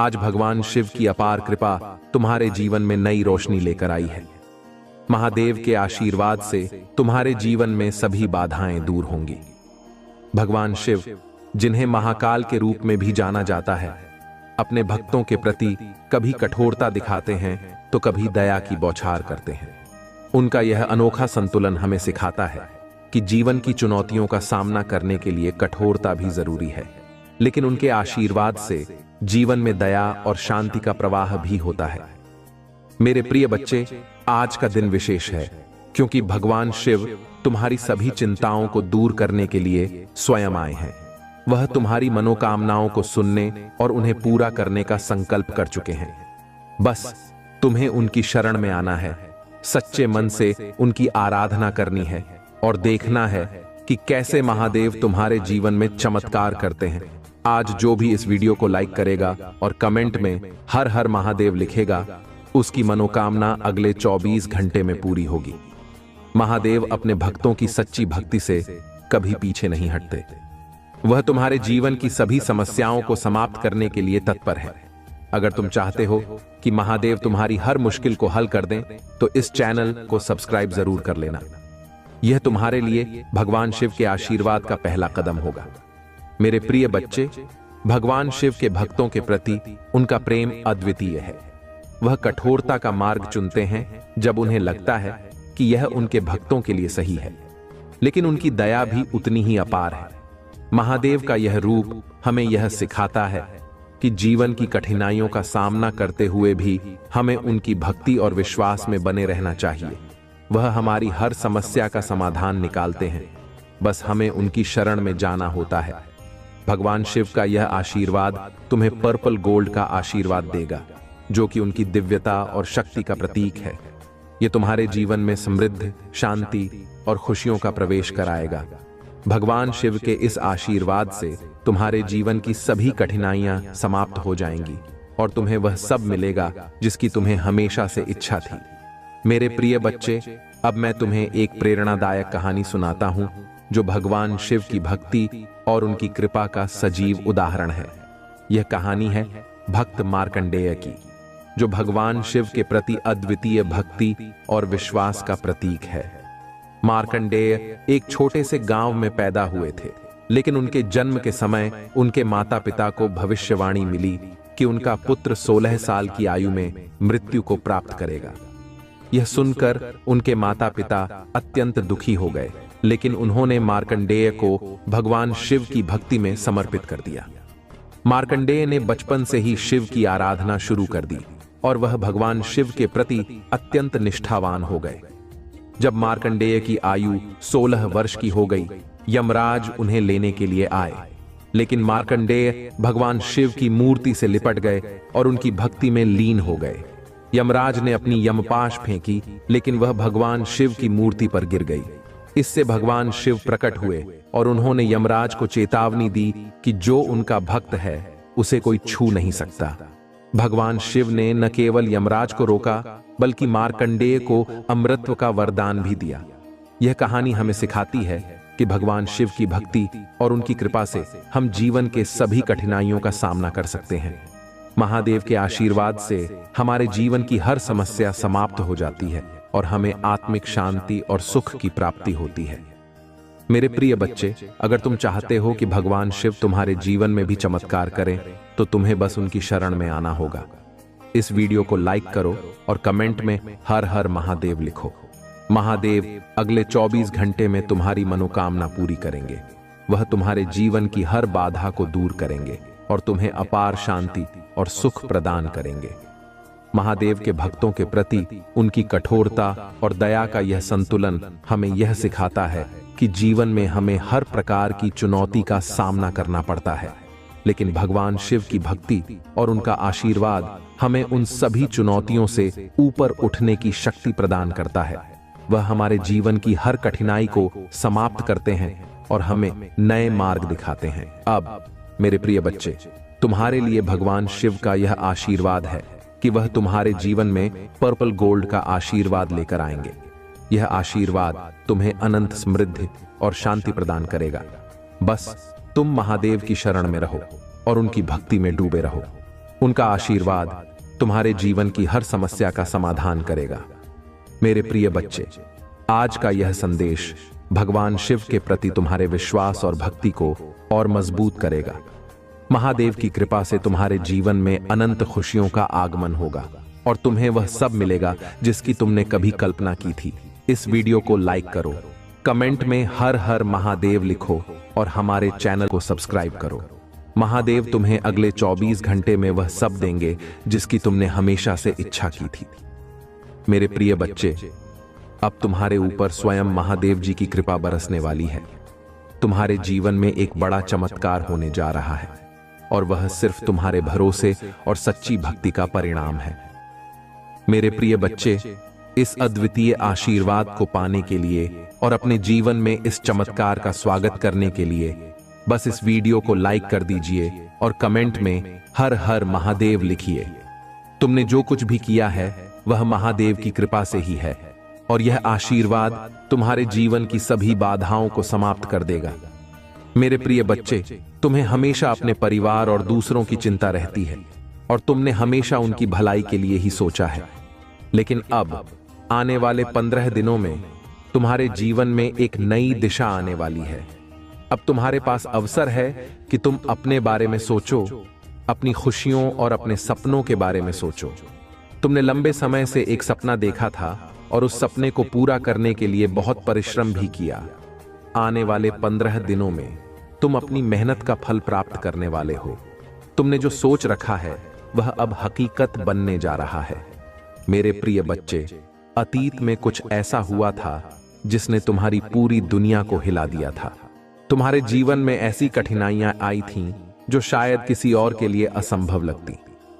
आज भगवान शिव की अपार कृपा तुम्हारे जीवन में नई रोशनी लेकर आई है। महादेव के आशीर्वाद से तुम्हारे जीवन में सभी बाधाएं दूर होंगी। भगवान शिव, जिन्हें महाकाल के रूप में भी जाना जाता है, अपने भक्तों के प्रति कभी कठोरता दिखाते हैं तो कभी दया की बौछार करते हैं। उनका यह अनोखा संतुलन हमें सिखाता है कि जीवन की चुनौतियों का सामना करने के लिए कठोरता भी जरूरी है, लेकिन उनके आशीर्वाद से जीवन में दया और शांति का प्रवाह भी होता है। मेरे प्रिय बच्चे, आज का दिन विशेष है क्योंकि भगवान शिव तुम्हारी सभी चिंताओं को दूर करने के लिए स्वयं आए हैं। वह तुम्हारी मनोकामनाओं को सुनने और उन्हें पूरा करने का संकल्प कर चुके हैं। बस तुम्हें उनकी शरण में आना है, सच्चे मन से उनकी आराधना करनी है और देखना है कि कैसे महादेव तुम्हारे जीवन में चमत्कार करते हैं। आज जो भी इस वीडियो को लाइक करेगा और कमेंट में हर हर महादेव लिखेगा, उसकी मनोकामना अगले 24 घंटे में पूरी होगी। महादेव अपने भक्तों की सच्ची भक्ति से कभी पीछे नहीं हटते। वह तुम्हारे जीवन की सभी समस्याओं को समाप्त करने के लिए तत्पर है। अगर तुम चाहते हो कि महादेव तुम्हारी हर मुश्किल को हल कर दें, तो इस चैनल को सब्सक्राइब जरूर कर लेना। यह तुम्हारे लिए भगवान शिव के आशीर्वाद का पहला कदम होगा। मेरे प्रिय बच्चे, भगवान शिव के भक्तों के प्रति उनका प्रेम अद्वितीय है। वह कठोरता का मार्ग चुनते हैं जब उन्हें लगता है कि यह उनके भक्तों के लिए सही है, लेकिन उनकी दया भी उतनी ही अपार है। महादेव का यह रूप हमें यह सिखाता है कि जीवन की कठिनाइयों का सामना करते हुए भी हमें उनकी भक्ति और विश्वास में बने रहना चाहिए। वह हमारी हर समस्या का समाधान निकालते हैं, बस हमें उनकी शरण में जाना होता है। भगवान शिव का यह आशीर्वाद तुम्हें पर्पल गोल्ड का आशीर्वाद देगा, जो कि उनकी दिव्यता और शक्ति का प्रतीक है। यह तुम्हारे जीवन में समृद्धि, शांति और खुशियों का प्रवेश कराएगा। भगवान शिव के इस आशीर्वाद से तुम्हारे जीवन की सभी कठिनाइयां समाप्त हो जाएंगी और तुम्हें वह सब मिलेगा जिसकी तुम्हें हमेशा से इच्छा थी। मेरे प्रिय बच्चे, अब मैं तुम्हें एक प्रेरणादायक कहानी सुनाता हूं जो भगवान शिव की भक्ति और उनकी कृपा का सजीव उदाहरण है। यह कहानी है भक्त मार्कंडेय की, जो भगवान शिव के प्रति अद्वितीय भक्ति और विश्वास का प्रतीक है। मार्कंडेय एक छोटे से गांव में पैदा हुए थे, लेकिन उनके जन्म के समय उनके माता पिता को भविष्यवाणी मिली कि उनका पुत्र 16 साल की आयु में मृत्यु को प्राप्त करेगा। यह सुनकर उनके माता पिता अत्यंत दुखी हो गए, लेकिन उन्होंने मार्कंडेय को भगवान शिव की भक्ति में समर्पित कर दिया। मार्कंडेय ने बचपन से ही शिव की आराधना शुरू कर दी और वह भगवान शिव के प्रति अत्यंत निष्ठावान हो गए। जब मार्कंडेय की आयु 16 वर्ष की हो गई, यमराज उन्हें लेने के लिए आए, लेकिन मार्कंडेय भगवान शिव की मूर्ति से लिपट गए और उनकी भक्ति में लीन हो गए। यमराज ने अपनी यमपाश फेंकी, लेकिन वह भगवान शिव की मूर्ति पर गिर गई। इससे भगवान शिव प्रकट हुए और उन्होंने यमराज को चेतावनी दी कि जो उनका भक्त है उसे कोई छू नहीं सकता। भगवान शिव ने न केवल यमराज को रोका, बल्कि मार्कंडेय को अमृतत्व का वरदान भी दिया। यह कहानी हमें सिखाती है कि भगवान शिव की भक्ति और उनकी कृपा से हम जीवन के सभी कठिनाइयों का सामना कर सकते हैं। महादेव के आशीर्वाद से हमारे जीवन की हर समस्या समाप्त हो जाती है और हमें आत्मिक शांति और सुख की प्राप्ति होती है। मेरे प्रिय बच्चे, अगर तुम चाहते हो कि भगवान शिव तुम्हारे जीवन में भी चमत्कार करें, तो तुम्हें बस उनकी शरण में आना होगा। इस वीडियो को लाइक करो और कमेंट में हर हर महादेव लिखो। महादेव अगले 24 घंटे में तुम्हारी मनोकामना पूरी करेंगे। वह तुम्हारे जीवन की हर बाधा को दूर करेंगे और तुम्हें अपार शांति और सुख प्रदान करेंगे। महादेव के भक्तों के प्रति उनकी कठोरता और दया का यह संतुलन हमें यह सिखाता है कि जीवन में हमें हर प्रकार की चुनौती का सामना करना पड़ता है, लेकिन भगवान शिव की भक्ति और उनका आशीर्वाद हमें उन सभी चुनौतियों से ऊपर उठने की शक्ति प्रदान करता है। वह हमारे जीवन की हर कठिनाई को समाप्त करते हैं और हमें नए मार्ग दिखाते हैं। अब मेरे प्रिय बच्चे, तुम्हारे लिए भगवान शिव का यह आशीर्वाद है कि वह तुम्हारे जीवन में पर्पल गोल्ड का आशीर्वाद लेकर आएंगे। यह आशीर्वाद तुम्हें अनंत समृद्धि और शांति प्रदान करेगा। बस तुम महादेव की शरण में रहो और उनकी भक्ति में डूबे रहो। उनका आशीर्वाद तुम्हारे जीवन की हर समस्या का समाधान करेगा। मेरे प्रिय बच्चे, आज का यह संदेश भगवान शिव के प्रति तुम्हारे विश्वास और भक्ति को और मजबूत करेगा। महादेव की कृपा से तुम्हारे जीवन में अनंत खुशियों का आगमन होगा और तुम्हें वह सब मिलेगा जिसकी तुमने कभी कल्पना की थी। इस वीडियो को लाइक करो, कमेंट में हर हर महादेव लिखो और हमारे चैनल को सब्सक्राइब करो। महादेव तुम्हें अगले 24 घंटे में वह सब देंगे जिसकी तुमने हमेशा से इच्छा की थी। मेरे प्रिय बच्चे, अब तुम्हारे ऊपर स्वयं महादेव जी की कृपा बरसने वाली है। तुम्हारे जीवन में एक बड़ा चमत्कार होने जा रहा है और वह सिर्फ तुम्हारे भरोसे और सच्ची भक्ति का परिणाम है। मेरे प्रिय बच्चे, इस अद्वितीय आशीर्वाद को पाने के लिए और अपने जीवन में इस चमत्कार का स्वागत करने के लिए बस इस वीडियो को लाइक कर दीजिए और कमेंट में हर हर महादेव लिखिए। तुमने जो कुछ भी किया है वह महादेव की कृपा से ही है और यह आशीर्वाद तुम्हारे जीवन की सभी बाधाओं को समाप्त कर देगा। मेरे प्रिय बच्चे, तुम्हें हमेशा अपने परिवार और दूसरों की चिंता रहती है और तुमने हमेशा उनकी भलाई के लिए ही सोचा है। लेकिन अब आने वाले 15 दिनों में तुम्हारे जीवन में एक नई दिशा आने वाली है। अब तुम्हारे पास अवसर है कि तुम अपने बारे में सोचो, अपनी खुशियों और अपने सपनों के बारे में सोचो। तुमने लंबे समय से एक सपना देखा था और उस सपने को पूरा करने के लिए बहुत परिश्रम भी किया। आने वाले 15 दिनों में तुम अपनी मेहनत का फल प्राप्त करने वाले हो। तुमने जो सोच रखा है वह अब हकीकत बनने जा रहा है। मेरे प्रिय बच्चे, अतीत में कुछ ऐसा हुआ था जिसने तुम्हारी पूरी दुनिया को हिला दिया था। तुम्हारे जीवन में ऐसी कठिनाइयां आई थीं जो शायद किसी और के लिए असंभव लगती,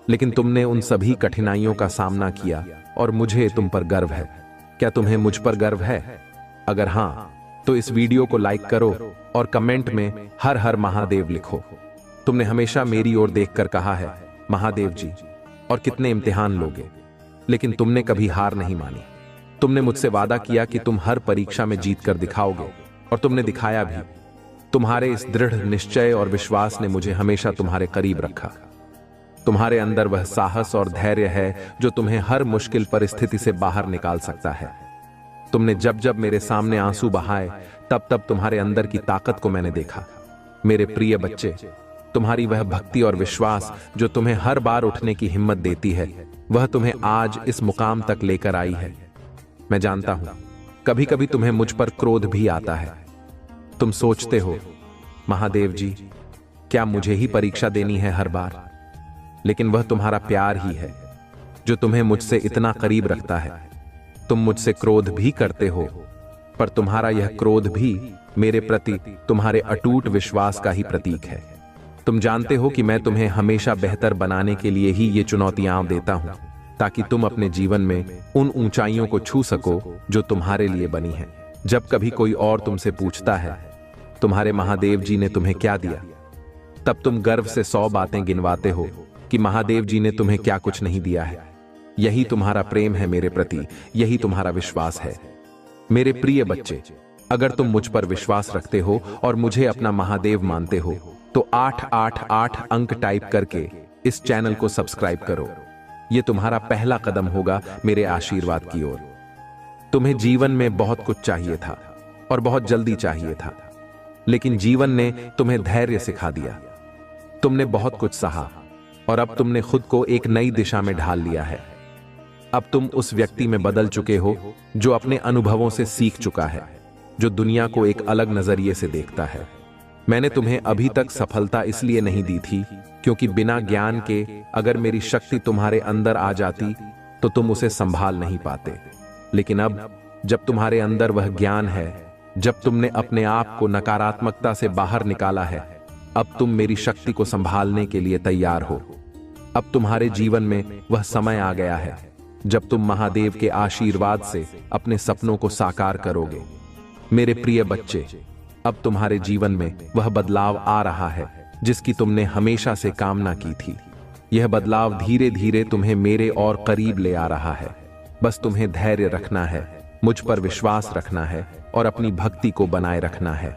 लेकिन तुमने उन सभी कठिनाइयों का सामना किया और मुझे तुम पर गर्व है। क्या तुम्हें मुझ पर गर्व है? अगर हां, तो इस वीडियो को लाइक करो और कमेंट में हर हर महादेव लिखो। तुमने हमेशा मेरी ओर देखकर कहा है, महादेव जी और कितने इम्तिहान लोगे, लेकिन तुमने कभी हार नहीं मानी। तुमने मुझसे वादा किया कि तुम हर परीक्षा में जीत कर दिखाओगे और तुमने दिखाया भी। तुम्हारे इस दृढ़ निश्चय और विश्वास ने मुझे हमेशा तुम्हारे करीब रखा। तुम्हारे अंदर वह साहस और धैर्य है जो तुम्हें हर मुश्किल परिस्थिति से बाहर निकाल सकता है। तुमने जब जब मेरे सामने आंसू बहाए तब तब तुम्हारे अंदर की ताकत को मैंने देखा। मेरे प्रिय बच्चे, तुम्हारी वह भक्ति और विश्वास जो तुम्हें हर बार उठने की हिम्मत देती है, वह तुम्हें आज इस मुकाम तक लेकर आई है। मैं जानता हूं, कभी कभी तुम्हें मुझ पर क्रोध भी आता है। तुम सोचते हो, महादेव जी, क्या मुझे ही परीक्षा देनी है हर बार? लेकिन वह तुम्हारा प्यार ही है जो तुम्हें मुझसे इतना करीब रखता है। तुम मुझसे क्रोध भी करते हो, पर तुम्हारा यह क्रोध भी मेरे प्रति तुम्हारे अटूट विश्वास का ही प्रतीक है। तुम जानते हो कि मैं तुम्हें हमेशा बेहतर बनाने के लिए ही ये चुनौतियां देता हूं, ताकि तुम अपने जीवन में उन ऊंचाइयों को छू सको जो तुम्हारे लिए बनी है। जब कभी कोई और तुमसे पूछता है, तुम्हारे महादेव जी ने तुम्हें क्या दिया, तब तुम गर्व से 100 बातें गिनवाते हो कि महादेव जी ने तुम्हें क्या कुछ नहीं दिया है। यही तुम्हारा प्रेम है मेरे प्रति, यही तुम्हारा विश्वास है। मेरे प्रिय बच्चे, अगर तुम मुझ पर विश्वास रखते हो और मुझे अपना महादेव मानते हो तो 888 अंक टाइप करके इस चैनल को सब्सक्राइब करो। यह तुम्हारा पहला कदम होगा मेरे आशीर्वाद की ओर। तुम्हें जीवन में बहुत कुछ चाहिए था और बहुत जल्दी चाहिए था, लेकिन जीवन ने तुम्हें धैर्य सिखा दिया। तुमने बहुत कुछ सहा और अब तुमने खुद को एक नई दिशा में ढाल लिया है। अब तुम उस व्यक्ति में बदल चुके हो जो अपने अनुभवों से सीख चुका है, जो दुनिया को एक अलग नजरिए से देखता है। मैंने तुम्हें अभी तक सफलता इसलिए नहीं दी थी क्योंकि बिना ज्ञान के अगर मेरी शक्ति तुम्हारे अंदर आ जाती तो तुम उसे संभाल नहीं पाते। लेकिन अब जब तुम्हारे अंदर वह ज्ञान है, जब तुमने अपने आप को नकारात्मकता से बाहर निकाला है, अब तुम मेरी शक्ति को संभालने के लिए तैयार हो। अब तुम्हारे जीवन में वह समय आ गया है जब तुम महादेव के आशीर्वाद से अपने सपनों को साकार करोगे। मेरे प्रिय बच्चे, अब तुम्हारे जीवन में वह बदलाव आ रहा है जिसकी तुमने हमेशा से कामना की थी। यह बदलाव धीरे धीरे तुम्हें मेरे और करीब ले आ रहा है। बस तुम्हें धैर्य रखना है, मुझ पर विश्वास रखना है और अपनी भक्ति को बनाए रखना है।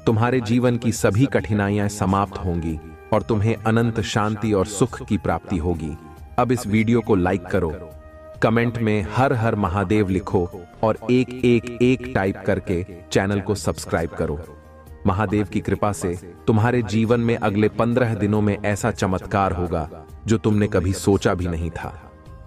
तुम्हारे जीवन की सभी कठिनाइयां समाप्त होंगी और तुम्हें अनंत शांति और सुख की प्राप्ति होगी। अब इस वीडियो को लाइक करो, कमेंट में हर हर महादेव लिखो और एक टाइप करके चैनल को सब्सक्राइब करो। महादेव की कृपा से तुम्हारे जीवन में अगले 15 दिनों में ऐसा चमत्कार होगा जो तुमने कभी सोचा भी नहीं था।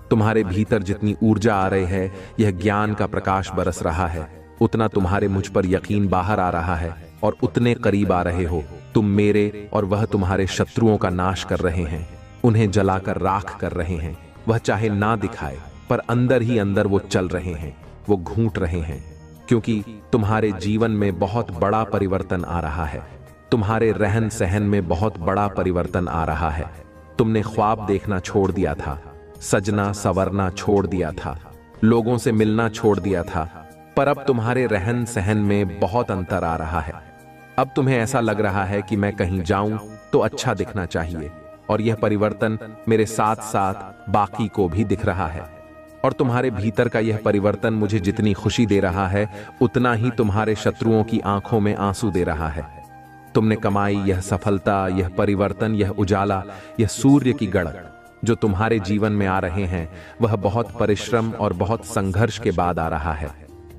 तुम्हारे भीतर जितनी ऊर्जा आ रही है, यह ज्ञान का प्रकाश बरस रहा है, उतना तुम्हारे मुझ पर यकीन बाहर आ रहा है और उतने करीब आ रहे हो तुम मेरे, और वह तुम्हारे शत्रुओं का नाश कर रहे हैं, उन्हें जलाकर राख कर रहे हैं। वह चाहे ना दिखाए पर अंदर ही अंदर वो चल रहे हैं, वो घूंट रहे हैं, क्योंकि तुम्हारे जीवन में बहुत बड़ा परिवर्तन आ रहा है। तुम्हारे रहन सहन में बहुत बड़ा परिवर्तन आ रहा है। तुमने ख्वाब देखना छोड़ दिया था, सजना संवरना छोड़ दिया था, लोगों से मिलना छोड़ दिया था, पर अब तुम्हारे रहन सहन में बहुत अंतर आ रहा है। अब तुम्हें ऐसा लग रहा है कि मैं कहीं जाऊं तो अच्छा दिखना चाहिए, और यह परिवर्तन मेरे साथ साथ बाकी को भी दिख रहा है। और तुम्हारे भीतर का यह परिवर्तन मुझे जितनी खुशी दे रहा है, उतना ही तुम्हारे शत्रुओं की आंखों में आंसू दे रहा है। तुमने कमाई यह सफलता, यह परिवर्तन, यह उजाला, यह सूर्य की गड़क जो तुम्हारे जीवन में आ रहे हैं, वह बहुत परिश्रम और बहुत संघर्ष के बाद आ रहा है।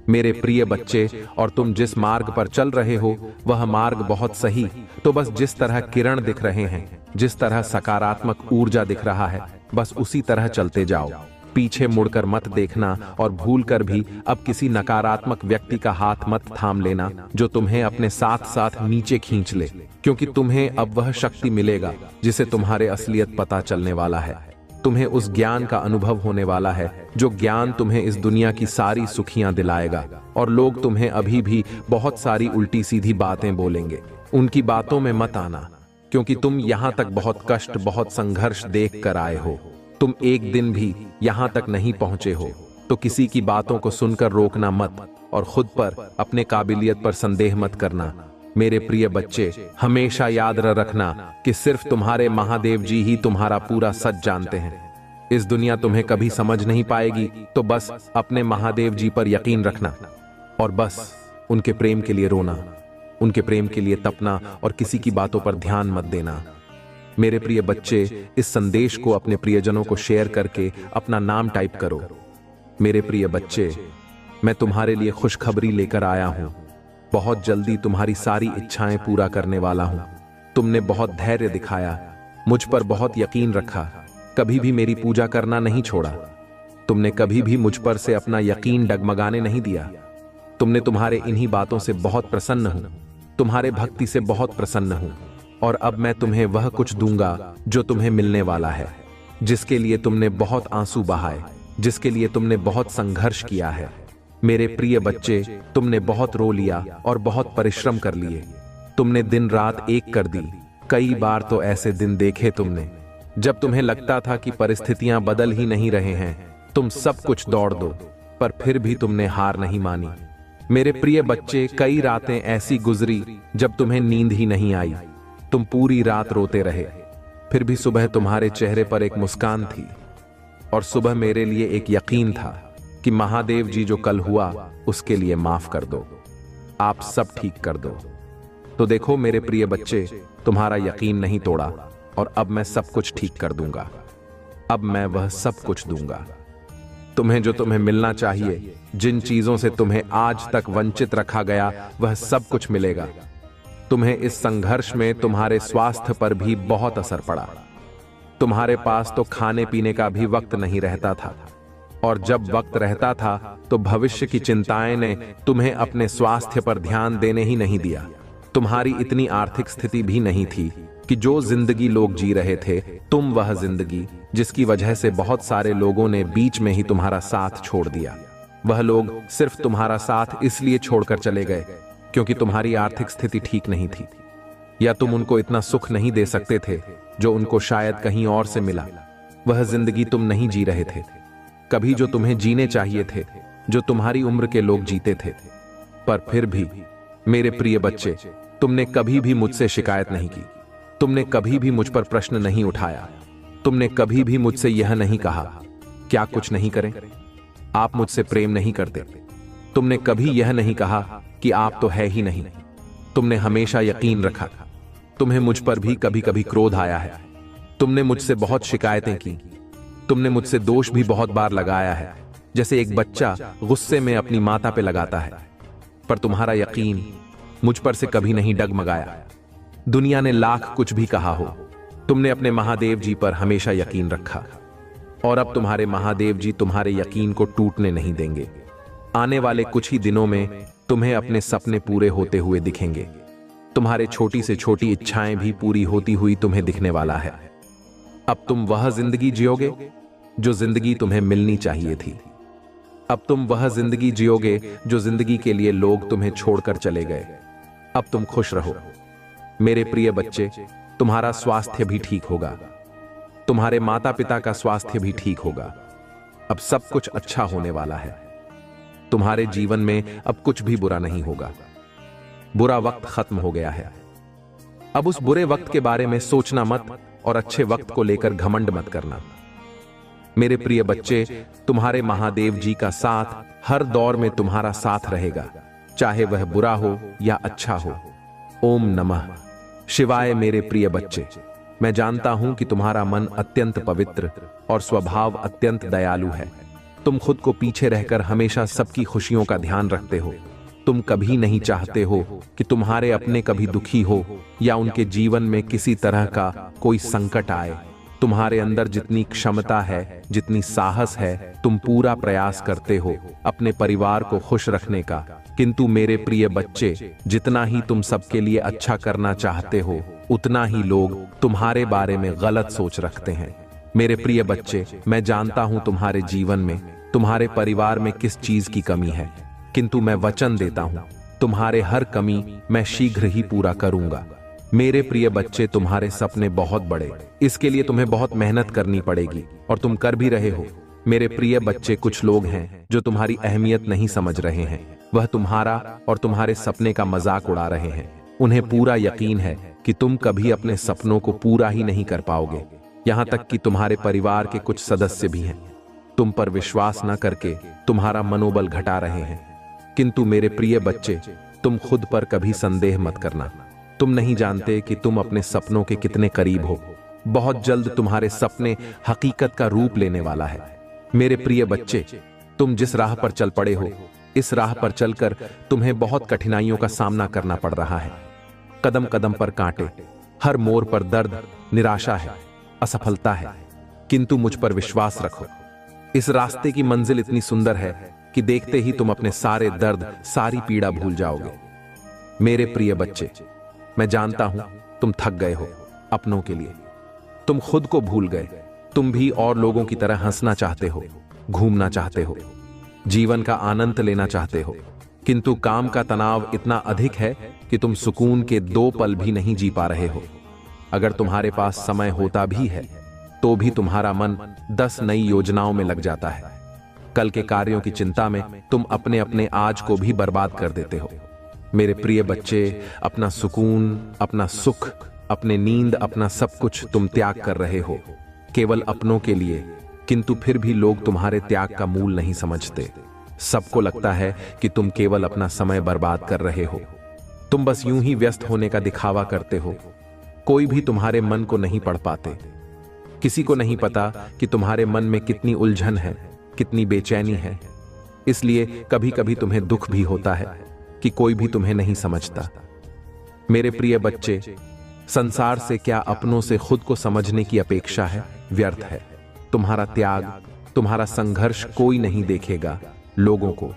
मेरे प्रिय बच्चे, और तुम जिस मार्ग पर चल रहे हो वह मार्ग बहुत सही। तो बस जिस तरह किरण दिख रहे हैं, जिस तरह सकारात्मक ऊर्जा दिख रहा है, बस उसी तरह चलते जाओ। पीछे मुड़कर मत देखना, और भूलकर भी अब किसी नकारात्मक व्यक्ति का हाथ मत थाम लेना जो तुम्हें अपने साथ साथ नीचे खींच ले, क्योंकि तुम्हें अब वह शक्ति मिलेगा जिसे तुम्हारे असलियत पता चलने वाला है। तुम्हें उस ज्ञान का अनुभव होने वाला है जो ज्ञान तुम्हें इस दुनिया की सारी सुखियां दिलाएगा। और लोग तुम्हें अभी भी बहुत सारी उल्टी सीधी बातें बोलेंगे, उनकी बातों में मत आना, क्योंकि तुम यहां तक बहुत कष्ट, बहुत संघर्ष देख कर आए हो। तुम एक दिन भी यहां तक नहीं पहुंचे हो, तो किसी की बातों को सुनकर रोकना मत, और खुद पर, अपने काबिलियत पर संदेह मत करना। मेरे प्रिय बच्चे, हमेशा याद रखना कि सिर्फ तुम्हारे महादेव जी ही तुम्हारा पूरा सच जानते हैं। इस दुनिया तुम्हें कभी समझ नहीं पाएगी, तो बस अपने महादेव जी पर यकीन रखना, और बस उनके प्रेम के लिए रोना, उनके प्रेम के लिए तपना, और किसी की बातों पर ध्यान मत देना। मेरे प्रिय बच्चे, इस संदेश को अपने प्रियजनों को शेयर करके अपना नाम टाइप करो। मेरे प्रिय बच्चे, मैं तुम्हारे लिए खुशखबरी लेकर आया हूं। बहुत जल्दी तुम्हारी सारी इच्छाएं पूरा करने वाला हूं। तुमने बहुत धैर्य दिखाया, मुझ पर बहुत यकीन रखा, कभी भी मेरी पूजा करना नहीं छोड़ा। तुमने कभी भी मुझ पर से अपना यकीन डगमगाने नहीं दिया। तुम्हारे इन्हीं बातों से बहुत प्रसन्न हूं, तुम्हारे भक्ति से बहुत प्रसन्न हूं। और अब मैं तुम्हें वह कुछ दूंगा जो तुम्हें मिलने वाला है, जिसके लिए तुमने बहुत आंसू बहाए, जिसके लिए तुमने बहुत संघर्ष किया है। मेरे प्रिय बच्चे, तुमने बहुत रो लिया और बहुत परिश्रम कर लिए। तुमने दिन रात एक कर दी। कई बार तो ऐसे दिन देखे तुमने जब तुम्हें लगता था कि परिस्थितियां बदल ही नहीं रहे हैं, तुम सब कुछ दौड़ दो, पर फिर भी तुमने हार नहीं मानी। मेरे प्रिय बच्चे, कई रातें ऐसी गुजरी जब तुम्हें नींद ही नहीं आई। तुम पूरी रात रोते रहे, फिर भी सुबह तुम्हारे चेहरे पर एक मुस्कान थी, और सुबह मेरे लिए एक यकीन था कि महादेव जी जो कल हुआ उसके लिए माफ कर दो, आप सब ठीक कर दो। तो देखो मेरे प्रिय बच्चे, तुम्हारा यकीन नहीं तोड़ा, और अब मैं सब कुछ ठीक कर दूंगा। अब मैं वह सब कुछ दूंगा तुम्हें जो तुम्हें मिलना चाहिए। जिन चीजों से तुम्हें आज तक वंचित रखा गया, वह सब कुछ मिलेगा। तुम्हें इस संघर्ष में तुम्हारे स्वास्थ्य पर भी बहुत असर पड़ा। तुम्हारे पास तो खाने पीने का भी वक्त नहीं रहता था, और जब वक्त रहता था तो भविष्य की चिंताएं ने तुम्हें अपने स्वास्थ्य पर ध्यान देने ही नहीं दिया। तुम्हारी इतनी आर्थिक स्थिति भी नहीं थी कि जो जिंदगी लोग जी रहे थे, तुम वह जिंदगी जिसकी वजह से बहुत सारे लोगों ने बीच में ही तुम्हारा साथ छोड़ दिया। वह लोग सिर्फ तुम्हारा साथ इसलिए छोड़कर चले गए क्योंकि तुम्हारी आर्थिक स्थिति ठीक नहीं थी, या तुम उनको इतना सुख नहीं दे सकते थे जो उनको शायद कहीं और से मिला। वह जिंदगी तुम नहीं जी रहे थे कभी जो तुम्हें जीने चाहिए थे, जो तुम्हारी उम्र के लोग जीते थे। पर फिर भी मेरे प्रिय बच्चे, तुमने कभी भी मुझसे शिकायत नहीं की, तुमने कभी भी मुझ पर प्रश्न नहीं उठाया, तुमने कभी भी मुझसे यह नहीं कहा क्या कुछ नहीं करें, आप मुझसे प्रेम नहीं करते। तुमने कभी यह नहीं कहा कि आप तो है ही नहीं। तुमने हमेशा यकीन रखा, तुम्हें मुझ पर भी कभी कभी क्रोध आया है। तुमने मुझसे बहुत शिकायतें की। तुमने मुझसे दोष भी बहुत बार लगाया है, जैसे एक बच्चा गुस्से में अपनी माता पे लगाता है। पर तुम्हारा यकीन मुझ पर से कभी नहीं डगमगाया। दुनिया ने लाख कुछ भी कहा हो, तुमने अपने महादेव जी पर हमेशा यकीन रखा। और अब तुम्हारे महादेव जी तुम्हारे यकीन को टूटने नहीं देंगे। आने वाले कुछ ही दिनों में तुम्हें अपने सपने पूरे होते हुए दिखेंगे। तुम्हारे छोटी से छोटी इच्छाएं भी पूरी होती हुई तुम्हें दिखने वाला है। अब तुम वह जिंदगी जियोगे जो जिंदगी तुम्हें मिलनी चाहिए थी। अब तुम वह जिंदगी जियोगे जो जिंदगी के लिए लोग तुम्हें छोड़कर चले गए। अब तुम खुश रहो मेरे प्रिय बच्चे। तुम्हारा स्वास्थ्य भी ठीक होगा, तुम्हारे माता पिता का स्वास्थ्य भी ठीक होगा। अब सब कुछ अच्छा होने वाला है। तुम्हारे जीवन में अब कुछ भी बुरा नहीं होगा। बुरा वक्त खत्म हो गया है। अब उस बुरे वक्त के बारे में सोचना मत और अच्छे वक्त को लेकर घमंड मत करना। मेरे प्रिय बच्चे, तुम्हारे महादेव जी का साथ हर दौर में तुम्हारा साथ रहेगा, चाहे वह बुरा हो या अच्छा हो। ओम नमः शिवाय। मेरे प्रिय बच्चे, मैं जानता हूं कि तुम्हारा मन अत्यंत पवित्र और स्वभाव अत्यंत दयालु है। तुम खुद को पीछे रहकर हमेशा सबकी खुशियों का ध्यान रखते हो। तुम कभी नहीं चाहते हो कि तुम्हारे अपने कभी दुखी हो या उनके जीवन में किसी तरह का कोई संकट आए। तुम्हारे अंदर जितनी क्षमता है, जितनी साहस है, तुम पूरा प्रयास करते हो अपने परिवार को खुश रखने का। किंतु मेरे प्रिय बच्चे, जितना ही तुम सबके लिए अच्छा करना चाहते हो, उतना ही लोग तुम्हारे बारे में गलत सोच रखते हैं। मेरे प्रिय बच्चे, मैं जानता हूं तुम्हारे जीवन में, तुम्हारे परिवार में किस चीज की कमी है, किंतु मैं वचन देता हूं तुम्हारे हर कमी मैं शीघ्र ही पूरा करूंगा। मेरे प्रिय बच्चे, तुम्हारे सपने बहुत बड़े, इसके लिए तुम्हें बहुत मेहनत करनी पड़ेगी और तुम कर भी रहे हो। मेरे प्रिय बच्चे, कुछ लोग हैं जो तुम्हारी अहमियत नहीं समझ रहे हैं। वह तुम्हारा और तुम्हारे सपने का मजाक उड़ा रहे हैं। उन्हें पूरा यकीन है कि तुम कभी अपने सपनों को पूरा ही नहीं कर पाओगे। यहां तक कि तुम्हारे परिवार के कुछ सदस्य भी हैं तुम पर विश्वास न करके तुम्हारा मनोबल घटा रहे हैं। किंतु मेरे प्रिय बच्चे, तुम खुद पर कभी संदेह मत करना। तुम नहीं जानते कि तुम अपने सपनों के कितने करीब हो। बहुत जल्द तुम्हारे सपने हकीकत का रूप लेने वाला है। मेरे प्रिय बच्चे, तुम जिस राह पर चल पड़े हो, इस राह पर चलकर तुम्हें बहुत कठिनाइयों का सामना करना पड़ रहा है। कदम कदम पर कांटे, हर मोड़ पर दर्द, निराशा है, असफलता है। किंतु मुझ पर विश्वास रखो। इस रास्ते की मंजिल इतनी सुंदर है कि देखते ही तुम अपने सारे दर्द, सारी पीड़ा भूल जाओगे। मेरे प्रिय बच्चे, मैं जानता हूं तुम थक गए हो अपनों के लिए। तुम खुद को भूल गए। तुम भी और लोगों की तरह हंसना चाहते हो, घूमना चाहते हो, जीवन का आनंद लेना चाहते हो। किंतु काम का तनाव इतना अधिक है कि तुम सुकून के 2 पल भी नहीं जी पा रहे हो। अगर तुम्हारे पास समय होता भी है तो भी तुम्हारा मन 10 नई योजनाओं में लग जाता है। कल के कार्यों की चिंता में तुम अपने अपने आज को भी बर्बाद कर देते हो। मेरे प्रिय बच्चे, अपना सुकून, अपना सुख, अपने नींद, अपना सब कुछ तुम त्याग कर रहे हो केवल अपनों के लिए। किंतु फिर भी लोग तुम्हारे त्याग का मूल नहीं समझते। सबको लगता है कि तुम केवल अपना समय बर्बाद कर रहे हो। तुम बस यूं ही व्यस्त होने का दिखावा करते हो। कोई भी तुम्हारे मन को नहीं पढ़ पाते। किसी को नहीं पता कि तुम्हारे मन में कितनी उलझन है, कितनी बेचैनी है। इसलिए कभी कभी तुम्हें दुख भी होता है कि कोई भी तुम्हें नहीं समझता। मेरे प्रिय बच्चे, संसार से क्या अपनों से खुद को समझने की अपेक्षा है? व्यर्थ है। तुम्हारा त्याग, तुम्हारा संघर्ष कोई नहीं देखेगा। लोगों को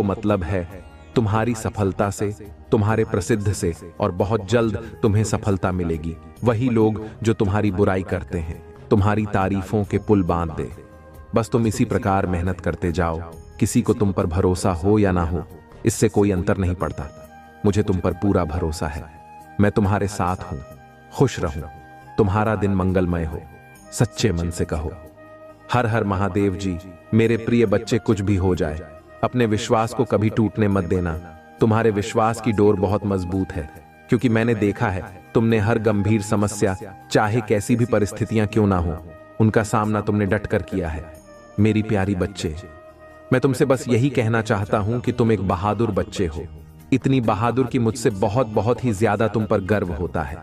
मतलब है तुम्हारी सफलता से, तुम्हारे प्रसिद्ध से, और बहुत जल्द तुम्हें सफलता मिलेगी। वही लोग जो तुम्हारी बुराई करते हैं तुम्हारी तारीफों के पुल बांध दे। बस तुम इसी प्रकार मेहनत करते जाओ। किसी को तुम पर भरोसा हो या ना हो, इससे कोई अंतर नहीं पड़ता। मुझे तुम पर पूरा भरोसा है। मैं तुम्हारे साथ हूं। खुश रहूं, तुम्हारा दिन मंगलमय हो। सच्चे मन से कहो हर हर महादेव जी। मेरे प्रिय बच्चे, कुछ भी हो जाए, अपने विश्वास को कभी टूटने मत देना। तुम्हारे विश्वास की डोर बहुत मजबूत है, क्योंकि मैंने देखा है तुमने हर गंभीर समस्या, चाहे कैसी भी परिस्थितियां क्यों ना हो, उनका सामना तुमने डटकर किया है। मेरी प्यारी बच्चे, मैं तुमसे बस यही कहना चाहता हूं कि तुम एक बहादुर बच्चे हो। इतनी बहादुर कि मुझसे बहुत बहुत ही ज्यादा तुम पर गर्व होता है।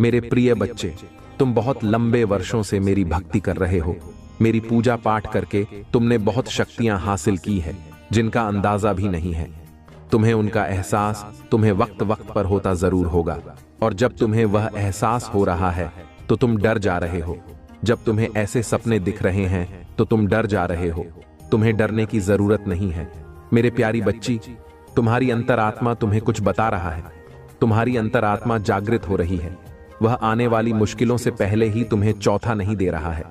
मेरे प्रिय बच्चे, तुम बहुत लंबे वर्षों से मेरी भक्ति कर रहे हो। मेरी पूजा पाठ करके तुमने बहुत शक्तियां हासिल की है जिनका अंदाजा भी नहीं है। तुम्हें उनका एहसास तुम्हें वक्त वक्त पर होता जरूर होगा, और जब तुम्हें वह एहसास हो रहा है तो तुम डर जा रहे हो। जब तुम्हें ऐसे सपने दिख रहे हैं तो तुम डर जा रहे हो। तुम्हें डरने की जरूरत नहीं है मेरे प्यारी बच्ची। तुम्हारी अंतरात्मा तुम्हें कुछ बता रहा है। तुम्हारी अंतरात्मा जागृत हो रही है। वह आने वाली मुश्किलों से पहले ही तुम्हें चौथा नहीं दे रहा है,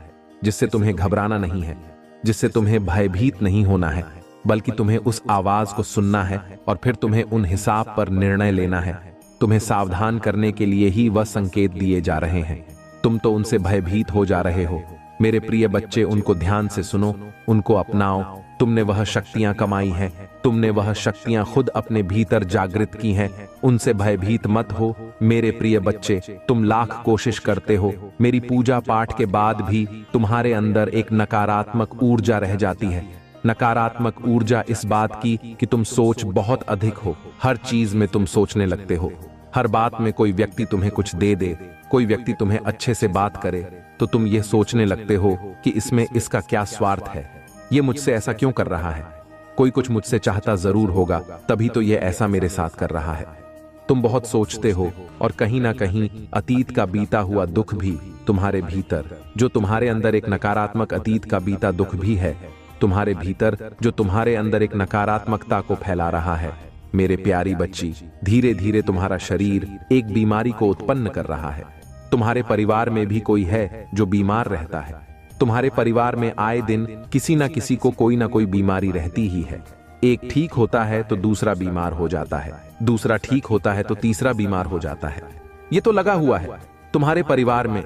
जिससे तुम्हें घबराना नहीं है, जिससे तुम्हें भयभीत नहीं होना है, बल्कि तुम्हें उस आवाज को सुनना है और फिर तुम्हें उन हिसाब पर निर्णय लेना है। तुम्हें सावधान करने के लिए ही वह संकेत दिए जा रहे हैं। तुम तो उनसे भयभीत हो जा रहे हो। मेरे प्रिय बच्चे, उनको ध्यान से सुनो, उनको अपनाओ। तुमने वह शक्तियां कमाई हैं, तुमने वह शक्तियां खुद अपने भीतर जागृत की हैं। उनसे भयभीत मत हो मेरे प्रिय बच्चे। तुम लाख कोशिश करते हो, मेरी पूजा पाठ के बाद भी तुम्हारे अंदर एक नकारात्मक ऊर्जा रह जाती है। नकारात्मक ऊर्जा इस बात की कि तुम सोच बहुत अधिक हो। हर चीज में तुम सोचने लगते हो। हर बात में कोई व्यक्ति तुम्हें कुछ दे दे, कोई व्यक्ति तुम्हें अच्छे से बात करे तो तुम ये सोचने लगते हो कि इसमें इसका क्या स्वार्थ है, ये मुझसे ऐसा क्यों कर रहा है। कोई कुछ मुझसे चाहता जरूर होगा, तभी तो ये ऐसा मेरे साथ कर रहा है। तुम बहुत सोचते हो, और कहीं ना कहीं अतीत का बीता हुआ दुख भी तुम्हारे भीतर, जो तुम्हारे अंदर एक नकारात्मक अतीत का बीता दुख भी है तुम्हारे भीतर, जो तुम्हारे अंदर एक नकारात्मकता को फैला रहा है। मेरे प्यारी बच्ची, धीरे धीरे तुम्हारा शरीर एक बीमारी को उत्पन्न कर रहा है। तुम्हारे परिवार में भी कोई है जो बीमार रहता है। तुम्हारे परिवार में आए दिन किसी ना किसी को कोई ना कोई बीमारी रहती ही है। एक ठीक होता है तो दूसरा बीमार हो जाता है, दूसरा ठीक होता है तो तीसरा बीमार हो जाता है। ये तो लगा हुआ है तुम्हारे परिवार में।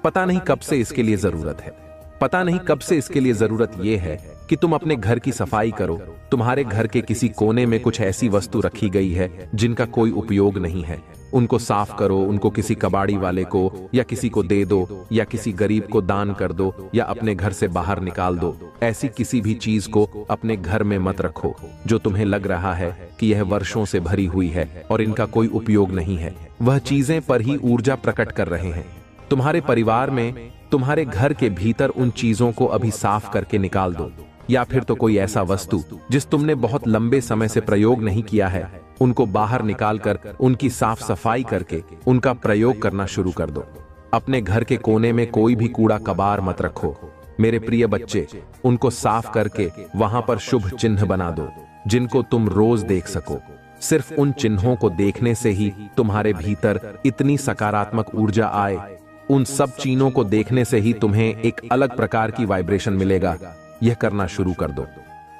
पता नहीं कब से इसके लिए जरूरत है। पता नहीं कब से इसके लिए जरूरत यह है कि तुम अपने घर की सफाई करो। तुम्हारे घर के किसी कोने में कुछ ऐसी वस्तु रखी गई है जिनका कोई उपयोग नहीं है। उनको साफ करो, उनको किसी कबाड़ी वाले को या किसी को दे दो, या किसी गरीब को दान कर दो, या अपने घर से बाहर निकाल दो। ऐसी किसी भी चीज को अपने घर में मत रखो जो तुम्हें लग रहा है कि यह वर्षों से भरी हुई है और इनका कोई उपयोग नहीं है। वह चीजें पर ही ऊर्जा प्रकट कर रहे हैं। तुम्हारे परिवार में, तुम्हारे घर के भीतर उन चीजों को अभी साफ करके निकाल दो, या फिर तो कोई ऐसा वस्तु जिस तुमने बहुत लंबे समय से प्रयोग नहीं किया है, उनको बाहर निकालकर उनकी साफ सफाई करके उनका प्रयोग करना शुरू कर दो। अपने घर के कोने में कोई भी कूड़ा कबार मत रखो मेरे प्रिय बच्चे। उनको साफ करके वहां पर शुभ चिन्ह बना दो जिनको तुम रोज देख सको। सिर्फ उन चिन्हों को देखने से ही तुम्हारे भीतर इतनी सकारात्मक ऊर्जा आए। उन सब चीजों को देखने से ही तुम्हें एक अलग प्रकार की वाइब्रेशन मिलेगा। यह करना शुरू कर दो,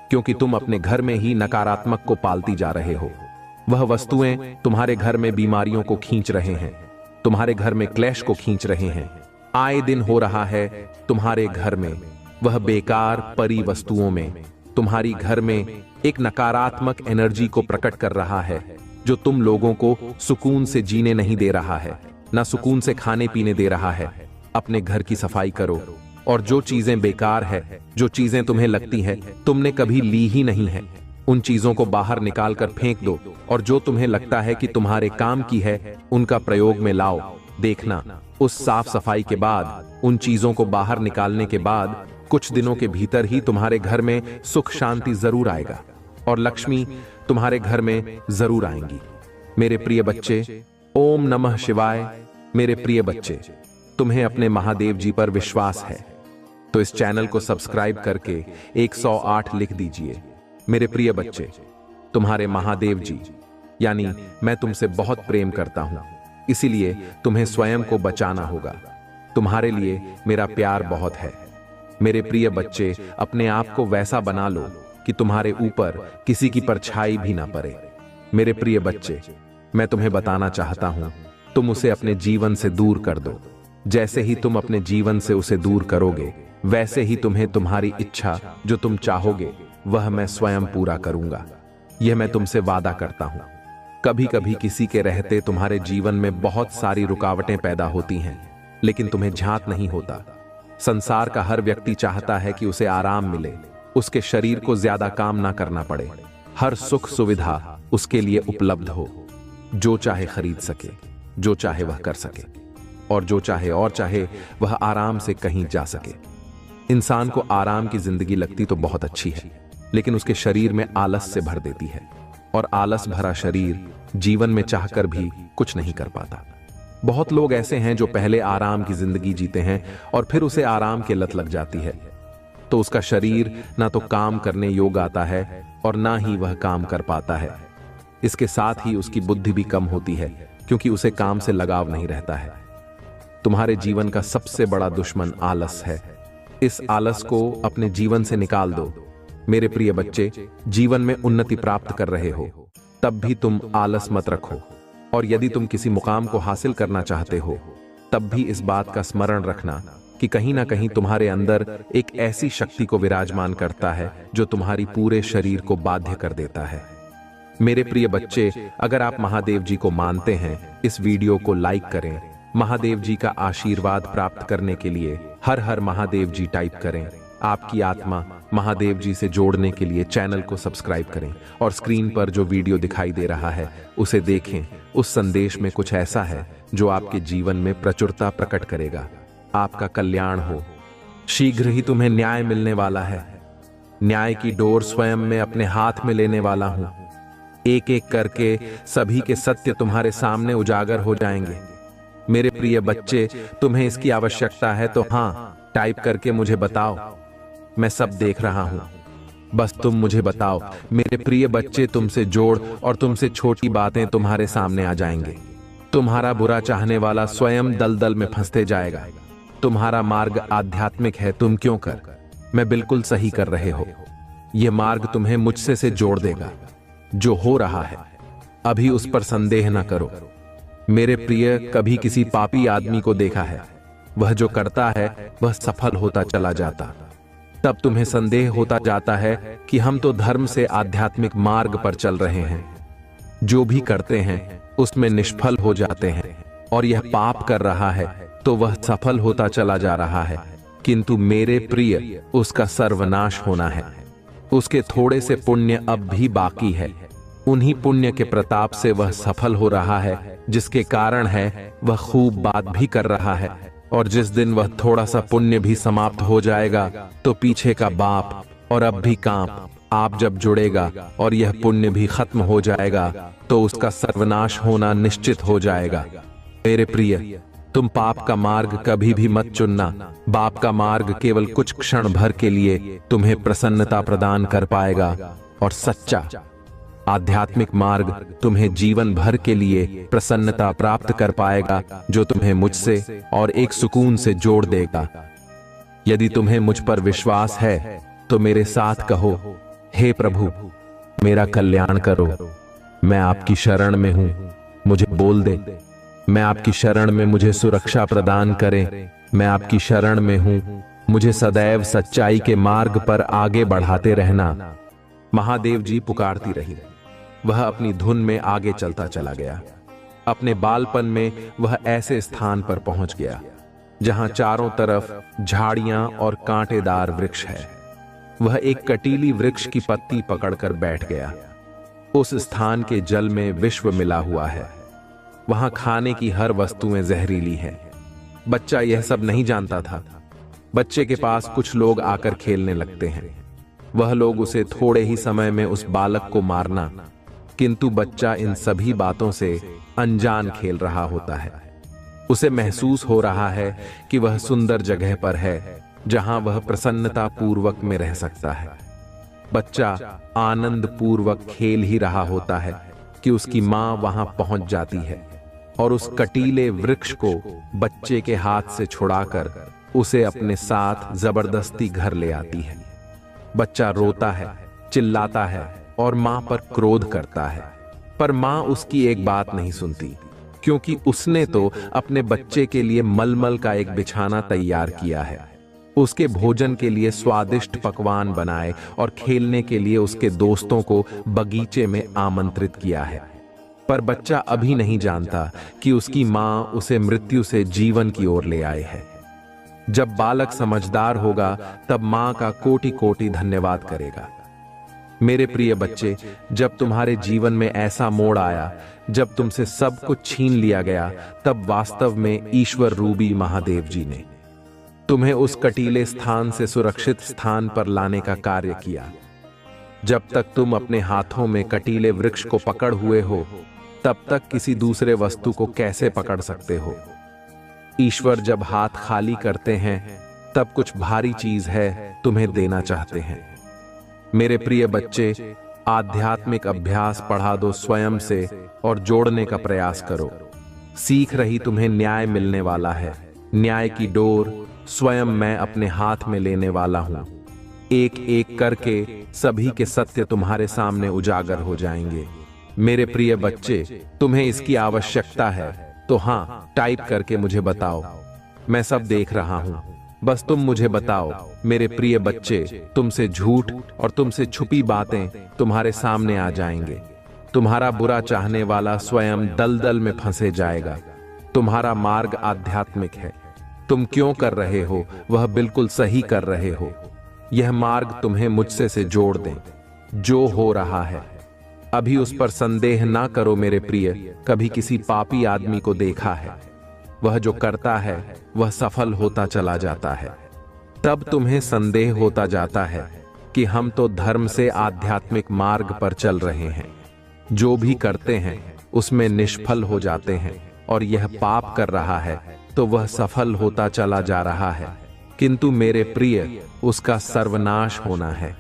क्योंकि तुम अपने घर में ही नकारात्मक को पालती जा रहे हो। वह वस्तुएं तुम्हारे घर में बीमारियों को खींच रहे हैं, तुम्हारे घर में क्लेश को खींच रहे हैं। आए दिन हो रहा है तुम्हारे घर में, वह बेकार परी वस्तुओं में तुम्हारी घर में एक नकारात्मक एनर्जी को प्रकट कर रहा है, जो तुम लोगों को सुकून से जीने नहीं दे रहा है, ना सुकून से खाने पीने दे रहा है। अपने घर की सफाई करो, और जो चीजें बेकार है, जो चीजें तुम्हें लगती है तुमने कभी ली ही नहीं है, उन चीजों को बाहर निकाल कर फेंक दो, और जो तुम्हें लगता है कि तुम्हारे काम की है उनका प्रयोग में लाओ। देखना, उस साफ सफाई के बाद, उन चीजों को बाहर निकालने के बाद कुछ दिनों के भीतर ही तुम्हारे घर में सुख शांति जरूर आएगा, और लक्ष्मी तुम्हारे घर में जरूर आएंगी। मेरे प्रिय बच्चे, ओम नमः शिवाय। मेरे प्रिय बच्चे, तुम्हें अपने महादेव जी पर विश्वास है तो इस चैनल को सब्सक्राइब करके 108 लिख दीजिए। मेरे प्रिय बच्चे, तुम्हारे महादेव जी यानी मैं तुमसे बहुत प्रेम करता हूं, इसीलिए तुम्हें स्वयं को बचाना होगा। तुम्हारे लिए मेरा प्यार बहुत है। मेरे प्रिय बच्चे, अपने आप को वैसा बना लो कि तुम्हारे ऊपर किसी की परछाई भी ना पड़े। मेरे प्रिय बच्चे, मैं तुम्हें बताना चाहता हूं, तुम उसे अपने जीवन से दूर कर दो। जैसे ही तुम अपने जीवन से उसे दूर करोगे, वैसे ही तुम्हें तुम्हारी इच्छा जो तुम चाहोगे वह मैं स्वयं पूरा करूंगा। यह मैं तुमसे वादा करता हूं। कभी कभी किसी के रहते तुम्हारे जीवन में बहुत सारी रुकावटें पैदा होती हैं, लेकिन तुम्हें झांक नहीं होता। संसार का हर व्यक्ति चाहता है कि उसे आराम मिले, उसके शरीर को ज्यादा काम ना करना पड़े। हर सुख सुविधा उसके लिए उपलब्ध हो, जो चाहे खरीद सके, जो चाहे वह कर सके, और जो चाहे वह आराम से कहीं जा सके। इंसान को आराम की जिंदगी लगती तो बहुत अच्छी है, लेकिन उसके शरीर में आलस से भर देती है, और आलस भरा शरीर जीवन में चाहकर भी कुछ नहीं कर पाता। बहुत लोग ऐसे हैं जो पहले आराम की जिंदगी जीते हैं और फिर उसे आराम की लत लग जाती है, तो उसका शरीर ना तो काम करने योग्य आता है और ना ही वह काम कर पाता है। इसके साथ ही उसकी बुद्धि भी कम होती है, क्योंकि उसे काम से लगाव नहीं रहता है। तुम्हारे जीवन का सबसे बड़ा दुश्मन आलस है। इस आलस को अपने जीवन से निकाल दो। मेरे प्रिय बच्चे, जीवन में उन्नति प्राप्त कर रहे हो, तब भी तुम आलस मत रखो। और यदि तुम किसी मुकाम को हासिल करना चाहते हो, तब भी इस बात का स्मरण रखना कि कहीं ना कहीं तुम्हारे अंदर एक ऐसी शक्ति को विराजमान करता है जो तुम्हारी पूरे शरीर को बाध्य कर देता है। मेरे प्रिय बच्चे, अगर आप महादेव जी को मानते हैं, इस वीडियो को लाइक करें। महादेव जी का आशीर्वाद प्राप्त करने के लिए हर हर महादेव जी टाइप करें। आपकी आत्मा महादेव जी से जोड़ने के लिए चैनल को सब्सक्राइब करें और स्क्रीन पर जो वीडियो दिखाई दे रहा है उसे देखें। उस संदेश में कुछ ऐसा है जो आपके जीवन में प्रचुरता प्रकट करेगा। आपका कल्याण हो। शीघ्र ही तुम्हें न्याय मिलने वाला है। न्याय की डोर स्वयं मैं अपने हाथ में लेने वाला हूं। एक एक करके सभी के सत्य तुम्हारे सामने उजागर हो जाएंगे। मेरे प्रिय बच्चे, तुम्हें इसकी आवश्यकता है तो हाँ, टाइप करके मुझे बताओ। मैं सब देख रहा हूं, बस तुम मुझे बताओ। मेरे प्रिय बच्चे, तुमसे जोड़ और तुमसे छोटी बातें तुम्हारे सामने आ जाएंगे। तुम्हारा बुरा चाहने वाला स्वयं दलदल में फंसते जाएगा। तुम्हारा मार्ग आध्यात्मिक है, तुम क्यों कर? मैं बिल्कुल सही कर रहे हो। यह मार्ग तुम्हें मुझसे से जोड़ देगा। जो हो रहा है अभी उस पर संदेह न करो। मेरे प्रिय, कभी किसी पापी आदमी को देखा है? वह जो करता है वह सफल होता चला जाता। तब तुम्हें संदेह होता जाता है कि हम तो धर्म से आध्यात्मिक मार्ग पर चल रहे हैं। जो भी करते हैं उसमें निष्फल हो जाते हैं, और यह पाप कर रहा है तो वह सफल होता चला जा रहा है। किंतु मेरे प्रिय, उसका सर्वनाश होना है। उसके थोड़े से पुण्य अब भी बाकी है। उन्हीं पुण्य के प्रताप से वह सफल हो रहा है, जिसके कारण है वह खूब बात भी कर रहा है। और जिस दिन वह थोड़ा सा पुण्य भी समाप्त हो जाएगा तो पीछे का बाप और अब भी कांप आप जब जुड़ेगा और यह पुण्य भी खत्म हो जाएगा तो उसका सर्वनाश होना निश्चित हो जाएगा। मेरे प्रिय, तुम पाप का मार्ग कभी भी मत चुनना। बाप का मार्ग केवल कुछ क्षण भर के लिए तुम्हें प्रसन्नता प्रदान कर पाएगा, और सच्चा आध्यात्मिक मार्ग तुम्हें जीवन भर के लिए प्रसन्नता प्राप्त कर पाएगा, जो तुम्हें मुझसे और एक सुकून से जोड़ देगा। यदि तुम्हें मुझ पर विश्वास है तो मेरे साथ कहो, हे प्रभु, मेरा कल्याण करो। मैं आपकी शरण में हूं, मुझे बोल दे। मैं आपकी शरण में, मुझे सुरक्षा प्रदान करें। मैं आपकी शरण में हूं, मुझे सदैव सच्चाई के मार्ग पर आगे बढ़ाते रहना। महादेव जी पुकारती रही। वह अपनी धुन में आगे चलता चला गया। अपने बालपन में वह ऐसे स्थान पर पहुंच गया जहां चारों तरफ झाड़ियां और कांटेदार वृक्ष है। वह एक कटीली वृक्ष की पत्ती पकड़कर बैठ गया। उस स्थान के जल में विश्व मिला हुआ है। वहां खाने की हर वस्तुएं जहरीली हैं। बच्चा यह सब नहीं जानता था। बच्चे के पास कुछ लोग आकर खेलने लगते हैं। वह लोग उसे थोड़े ही समय में उस बालक को मारना, किंतु बच्चा इन सभी बातों से अनजान खेल रहा होता है। उसे महसूस हो रहा है कि वह सुंदर जगह पर है जहां वह प्रसन्नता पूर्वक में रह सकता है। बच्चा आनंद पूर्वक खेल ही रहा होता है कि उसकी मां वहां पहुंच जाती है और उस कटीले वृक्ष को बच्चे के हाथ से छुड़ाकर उसे अपने साथ जबरदस्ती घर ले आती है। बच्चा रोता है, चिल्लाता है और मां पर क्रोध करता है, पर मां उसकी एक बात नहीं सुनती, क्योंकि उसने तो अपने बच्चे के लिए मलमल का एक बिछाना तैयार किया है। उसके भोजन के लिए स्वादिष्ट पकवान बनाए और खेलने के लिए उसके दोस्तों को बगीचे में आमंत्रित किया है। पर बच्चा अभी नहीं जानता कि उसकी मां उसे मृत्यु से जीवन की ओर ले आए है। जब बालक समझदार होगा तब मां का कोटि कोटि धन्यवाद करेगा। मेरे प्रिय बच्चे, जब तुम्हारे जीवन में ऐसा मोड़ आया जब तुमसे सब कुछ छीन लिया गया, तब वास्तव में ईश्वर रूपी महादेव जी ने तुम्हें उस कटीले स्थान से सुरक्षित स्थान पर लाने का कार्य किया। जब तक तुम अपने हाथों में कटीले वृक्ष को पकड़ हुए हो, तब तक किसी दूसरे वस्तु को कैसे पकड़ सकते हो? ईश्वर जब हाथ खाली करते हैं, तब कुछ भारी चीज है तुम्हें देना चाहते हैं। मेरे प्रिय बच्चे, आध्यात्मिक अभ्यास बढ़ा दो स्वयं से और जोड़ने का प्रयास करो। सीख रही तुम्हें न्याय मिलने वाला है। न्याय की डोर स्वयं मैं अपने हाथ में लेने वाला हूं। एक एक करके सभी के सत्य तुम्हारे सामने उजागर हो जाएंगे। मेरे प्रिय बच्चे, तुम्हें इसकी आवश्यकता है तो हाँ, टाइप करके मुझे बताओ। मैं सब देख रहा हूं, बस तुम मुझे बताओ। मेरे प्रिय बच्चे, तुमसे झूठ और तुमसे छुपी बातें तुम्हारे सामने आ जाएंगे। तुम्हारा बुरा चाहने वाला स्वयं दलदल में फंसे जाएगा। तुम्हारा मार्ग आध्यात्मिक है। तुम क्यों कर रहे हो वह बिल्कुल सही कर रहे हो। यह मार्ग तुम्हें मुझसे से जोड़ दें। जो हो रहा है अभी उस पर संदेह ना करो मेरे प्रिय। कभी किसी पापी आदमी को देखा है, वह जो करता है वह सफल होता चला जाता है। तब तुम्हें संदेह होता जाता है कि हम तो धर्म से आध्यात्मिक मार्ग पर चल रहे हैं। जो भी करते हैं उसमें निष्फल हो जाते हैं, और यह पाप कर रहा है तो वह सफल होता चला जा रहा है। किंतु मेरे प्रिय, उसका सर्वनाश होना है।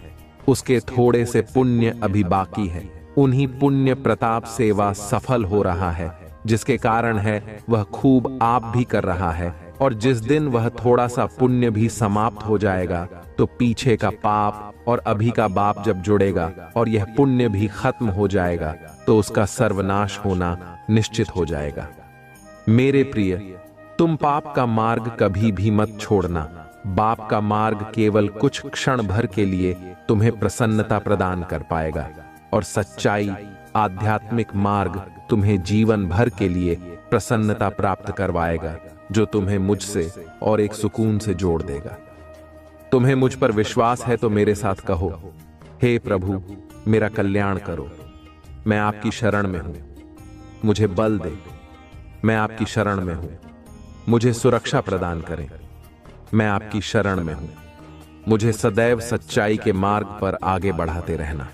उसके थोड़े से पुण्य अभी बाकी है। उन्हीं पुण्य प्रताप से वह सफल हो रहा है, जिसके कारण है वह खूब आप भी कर रहा है। और जिस दिन वह थोड़ा सा पुण्य भी समाप्त हो जाएगा, तो पीछे का पाप और अभी का बाप जब जुड़ेगा और यह पुण्य भी खत्म हो जाएगा, तो उसका सर्वनाश होना निश्चित हो जाएगा। मेरे प्रिय, तुम पाप का मार्ग कभी भी मत छोड़ना। बाप का मार्ग केवल कुछ क्षण भर के लिए तुम्हें प्रसन्नता प्रदान कर पाएगा, और सच्चाई आध्यात्मिक मार्ग तुम्हें जीवन भर के लिए प्रसन्नता प्राप्त करवाएगा, जो तुम्हें मुझसे और एक सुकून से जोड़ देगा। तुम्हें मुझ पर विश्वास है तो मेरे साथ कहो, हे प्रभु, मेरा कल्याण करो। मैं आपकी शरण में हूं, मुझे बल दे। मैं आपकी शरण में हूं, मुझे सुरक्षा प्रदान करें। मैं आपकी शरण में हूं, मुझे सदैव सच्चाई के मार्ग पर आगे बढ़ाते रहना।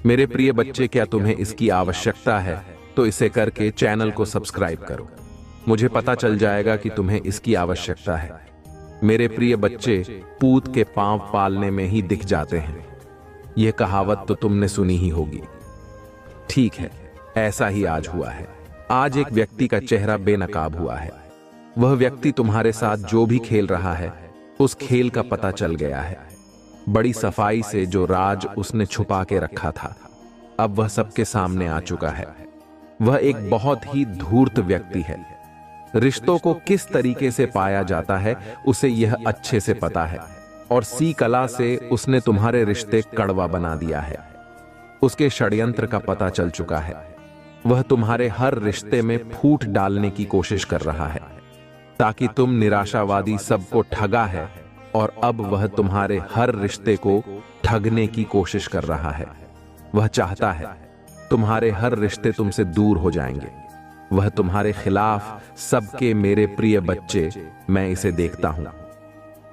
मेरे प्रिय बच्चे, क्या तुम्हें इसकी आवश्यकता है तो इसे करके चैनल को सब्सक्राइब करो। मुझे पता चल जाएगा कि तुम्हें इसकी आवश्यकता है। मेरे प्रिय बच्चे, पूत के पांव पालने में ही दिख जाते हैं। यह कहावत तो तुमने सुनी ही होगी। ठीक है, ऐसा ही आज हुआ है। आज एक व्यक्ति का चेहरा बेनकाब हुआ है। वह व्यक्ति तुम्हारे साथ जो भी खेल रहा है, उस खेल का पता चल गया है। बड़ी सफाई से जो राज उसने छुपा के रखा था, अब वह सबके सामने आ चुका है। वह एक बहुत ही धूर्त व्यक्ति है। रिश्तों को किस तरीके से पाया जाता है उसे यह अच्छे से पता है, और सी कला से उसने तुम्हारे रिश्ते कड़वा बना दिया है। उसके षड्यंत्र का पता चल चुका है। वह तुम्हारे हर रिश्ते में फूट डालने की कोशिश कर रहा है, ताकि तुम निराशावादी सबको ठगा है, और अब वह तुम्हारे हर रिश्ते को ठगने की कोशिश कर रहा है। वह चाहता है तुम्हारे हर रिश्ते तुमसे दूर हो जाएंगे। वह तुम्हारे खिलाफ सबके मेरे प्रिय बच्चे, मैं इसे देखता हूं।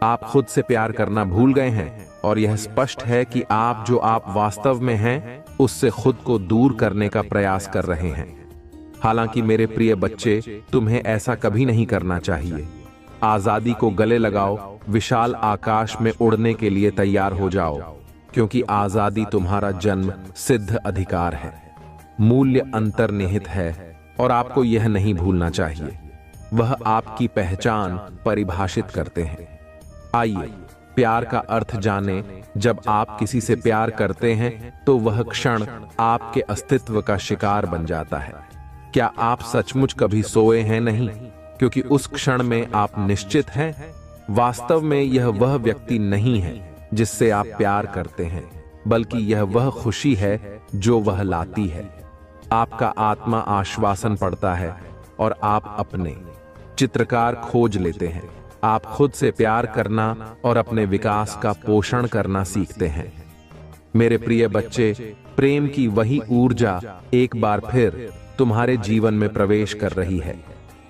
आप खुद से प्यार करना भूल गए हैं, और यह स्पष्ट है कि आप जो आप वास्तव में हैं उससे खुद को दूर करने का प्रयास कर रहे हैं। हालांकि मेरे प्रिय बच्चे, तुम्हें ऐसा कभी नहीं करना चाहिए। आजादी को गले लगाओ, विशाल आकाश में उड़ने के लिए तैयार हो जाओ, क्योंकि आजादी तुम्हारा जन्म सिद्ध अधिकार है। मूल्य अंतर्निहित है, और आपको यह नहीं भूलना चाहिए। वह आपकी पहचान परिभाषित करते हैं। आइए प्यार का अर्थ जाने। जब आप किसी से प्यार करते हैं तो वह क्षण आपके अस्तित्व का शिकार बन जाता है। क्या आप सचमुच कभी सोए हैं? नहीं, क्योंकि उस क्षण में आप निश्चित हैं। वास्तव में यह वह व्यक्ति नहीं है जिससे आप प्यार करते हैं, बल्कि यह वह खुशी है जो वह लाती है। आपका आत्मा आश्वासन पड़ता है, और आप अपने चित्रकार खोज लेते हैं। आप खुद से प्यार करना और अपने विकास का पोषण करना सीखते हैं। मेरे प्रिय बच्चे, प्रेम की वही ऊर्जा एक बार फिर तुम्हारे जीवन में प्रवेश कर रही है,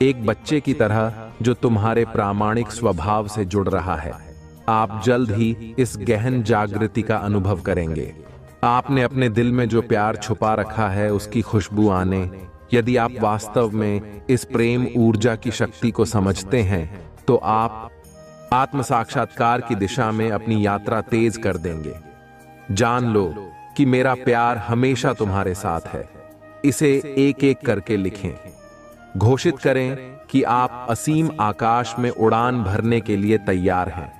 एक बच्चे की तरह जो तुम्हारे प्रामाणिक स्वभाव से जुड़ रहा है। आप जल्द ही इस गहन जागृति का अनुभव करेंगे। आपने अपने दिल में जो प्यार छुपा रखा है उसकी खुशबू आने, यदि आप वास्तव में इस प्रेम ऊर्जा की शक्ति को समझते हैं तो आप आत्म साक्षात्कार की दिशा में अपनी यात्रा तेज कर देंगे। जान लो कि मेरा प्यार हमेशा तुम्हारे साथ है। इसे एक एक करके लिखें। घोषित करें कि आप असीम आकाश में उड़ान भरने के लिए तैयार हैं।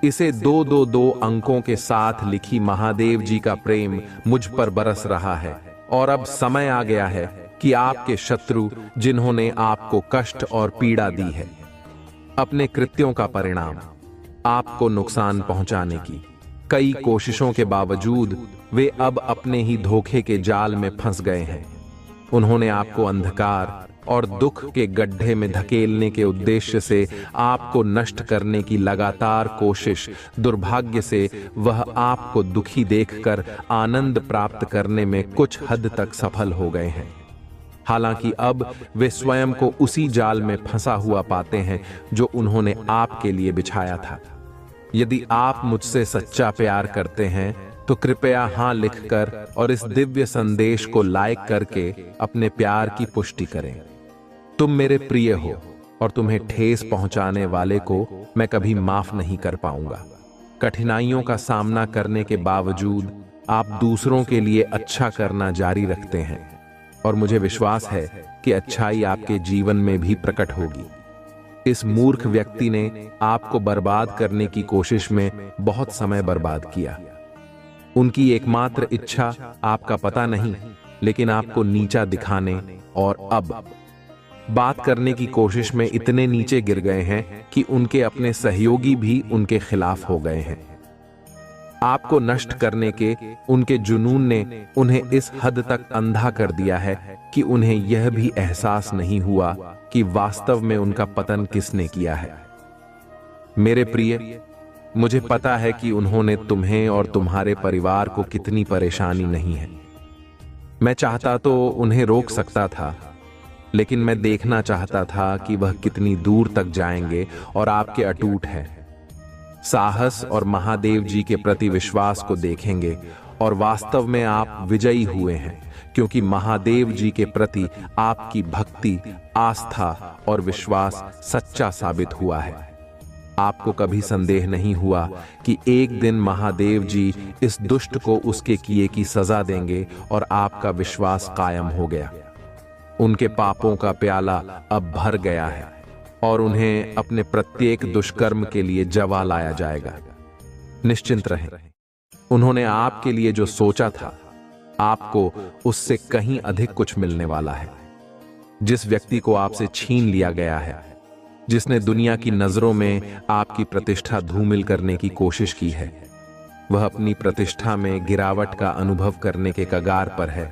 इसे 222 अंकों के साथ लिखी महादेव जी का प्रेम मुझ पर बरस रहा है और अब समय आ गया है कि आपके शत्रु, जिन्होंने आपको कष्ट और पीड़ा दी है, अपने कृत्यों का परिणाम, आपको नुकसान पहुंचाने की कई कोशिशों के बावजूद वे अब अपने ही धोखे के जाल में फंस गए हैं। उन्होंने आपको अंधकार और दुख के गड्ढे में धकेलने के उद्देश्य से आपको नष्ट करने की लगातार कोशिश, दुर्भाग्य से वह आपको दुखी देखकर आनंद प्राप्त करने में कुछ हद तक सफल हो गए हैं। हालांकि अब वे स्वयं को उसी जाल में फंसा हुआ पाते हैं जो उन्होंने आपके लिए बिछाया था। यदि आप मुझसे सच्चा प्यार करते हैं तो कृपया हां लिखकर और इस दिव्य संदेश को लाइक करके अपने प्यार की पुष्टि करें। तुम मेरे प्रिय हो और तुम्हें ठेस पहुंचाने वाले को मैं कभी माफ नहीं कर पाऊंगा। कठिनाइयों का सामना करने के बावजूद आप दूसरों के लिए अच्छा करना जारी रखते हैं और मुझे विश्वास है कि अच्छाई आपके जीवन में भी प्रकट होगी। इस मूर्ख व्यक्ति ने आपको बर्बाद करने की कोशिश में बहुत समय बर्बाद किया। उनकी एकमात्र इच्छा आपका पता नहीं, लेकिन आपको नीचा दिखाने और अब बात करने की कोशिश में इतने नीचे गिर गए हैं कि उनके अपने सहयोगी भी उनके खिलाफ हो गए हैं। आपको नष्ट करने के उनके जुनून ने उन्हें इस हद तक अंधा कर दिया है कि उन्हें यह भी एहसास नहीं हुआ कि वास्तव में उनका पतन किसने किया है। मेरे प्रिय, मुझे पता है कि उन्होंने तुम्हें और तुम्हारे परिवार को कितनी परेशानी नहीं है। मैं चाहता तो उन्हें रोक सकता था, लेकिन मैं देखना चाहता था कि वह कितनी दूर तक जाएंगे और आपके अटूट हैं। साहस और महादेव जी के प्रति विश्वास को देखेंगे और वास्तव में आप विजयी हुए हैं, क्योंकि महादेव जी के प्रति आपकी भक्ति, आस्था और विश्वास सच्चा साबित हुआ है। आपको कभी संदेह नहीं हुआ कि एक दिन महादेव जी इस दुष्ट को उसके किए की सजा देंगे और आपका विश्वास कायम हो गया। उनके पापों का प्याला अब भर गया है और उन्हें अपने प्रत्येक दुष्कर्म के लिए जवा लाया जाएगा। निश्चिंत रहें, उन्होंने आपके लिए जो सोचा था, आपको उससे कहीं अधिक कुछ मिलने वाला है। जिस व्यक्ति को आपसे छीन लिया गया है, जिसने दुनिया की नजरों में आपकी प्रतिष्ठा धूमिल करने की कोशिश की है, वह अपनी प्रतिष्ठा में गिरावट का अनुभव करने के कगार पर है।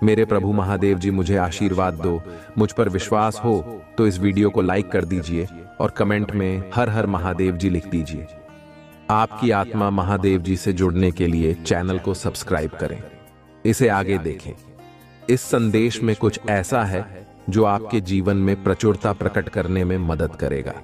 मेरे प्रभु महादेव जी मुझे आशीर्वाद दो। मुझ पर विश्वास हो तो इस वीडियो को लाइक कर दीजिए और कमेंट में हर हर महादेव जी लिख दीजिए। आपकी आत्मा महादेव जी से जुड़ने के लिए चैनल को सब्सक्राइब करें। इसे आगे देखें। इस संदेश में कुछ ऐसा है जो आपके जीवन में प्रचुरता प्रकट करने में मदद करेगा।